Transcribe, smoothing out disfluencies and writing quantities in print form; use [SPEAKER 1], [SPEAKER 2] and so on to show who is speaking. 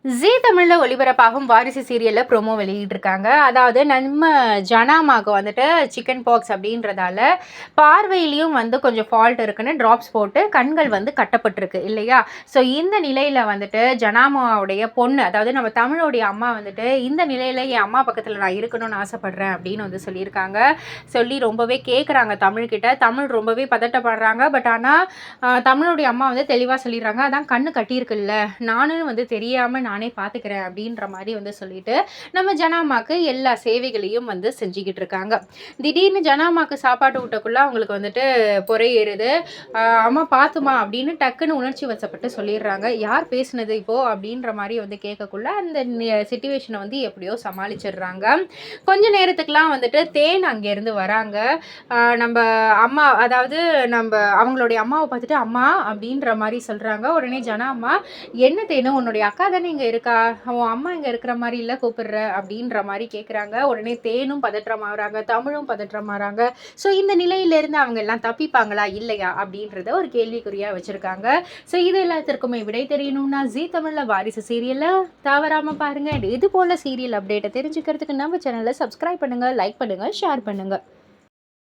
[SPEAKER 1] ஜீ தமிழ்ல ஒளிபரப்பாகும் வாரிசு சீரியல்ல ப்ரோமோ வெளியிட்டிருக்காங்க. அதாவது நம்ம ஜனாமாக்கு வந்துட்டு சிக்கன் பாக்ஸ் அப்படின்றதால பார்வையிலயும் வந்து கொஞ்சம் ஃபால்ட் இருக்குன்னு ட்ராப்ஸ் போட்டு கண்கள் வந்து கட்டப்பட்டிருக்கு இல்லையா? ஸோ இந்த நிலையில வந்துட்டு ஜனாமாவுடைய பொண்ணு, அதாவது நம்ம தமிழோடைய அம்மா வந்துட்டு இந்த நிலையில என் அம்மா பக்கத்துல நான் இருக்கணும்னு ஆசைப்படுறேன் அப்படின்னு வந்து சொல்லியிருக்காங்க. சொல்லி ரொம்பவே கேட்குறாங்க தமிழ்கிட்ட. தமிழ் ரொம்பவே பதட்டப்படுறாங்க. பட் ஆனால் தமிழுடைய அம்மா வந்து தெளிவாக சொல்லிடுறாங்க, அதான் கண்ணு கட்டியிருக்குல்ல, நானும் வந்து தெரியாமல் நானே பார்த்துக்கிறேன் அப்படின்ற மாதிரி வந்து சொல்லிட்டு நம்ம ஜனாமாக்கு எல்லா சேவைகளையும் வந்து செஞ்சுக்கிட்டு இருக்காங்க. திடீர்னு ஜனாமாக்கு சாப்பாடு ஊட்டக்குள்ள அவங்களுக்கு வந்துட்டு பொறை ஏறுது. அம்மா பார்த்துமா அப்படின்னு டக்குன்னு உணர்ச்சி வசப்பட்டு சொல்லிடுறாங்க. யார் பேசுனது இப்போ அப்படின்ற மாதிரி வந்து கேட்கக்குள்ள அந்த சிச்சுவேஷனை வந்து எப்படியோ சமாளிச்சிடுறாங்க. கொஞ்ச நேரத்துக்குலாம் வந்துட்டு தேன் அங்கேருந்து வராங்க. நம்ம அம்மா, அதாவது நம்ம அவங்களுடைய அம்மாவை பார்த்துட்டு அம்மா அப்படின்ற மாதிரி சொல்கிறாங்க. உடனே ஜனா அம்மா, என்ன தேனு உன்னுடைய அக்கா தானே இங்கே இருக்கா, அவன் அம்மா இங்கே இருக்கிற மாதிரி இல்லை கூப்பிடுற அப்படின்ற மாதிரி கேட்குறாங்க. உடனே தேனும் பதற்றமாகறாங்க, தமிழும் பதற்றமாகறாங்க. ஸோ இந்த நிலையிலேருந்து அவங்க எல்லாம் தப்பிப்பாங்களா இல்லையா அப்படின்றத ஒரு கேள்விக்குறியாக வச்சுருக்காங்க. ஸோ இது எல்லாத்திற்குமே விடை தெரியணும்னா ஜீ தமிழில் வாரிசு சீரியலில் தவறாமல் பாருங்கள். இது போல் சீரியல் அப்டேட்டை தெரிஞ்சுக்கிறதுக்கு நம்ம சேனலை சப்ஸ்கிரைப் பண்ணுங்கள், லைக் பண்ணுங்கள், ஷேர் பண்ணுங்கள்.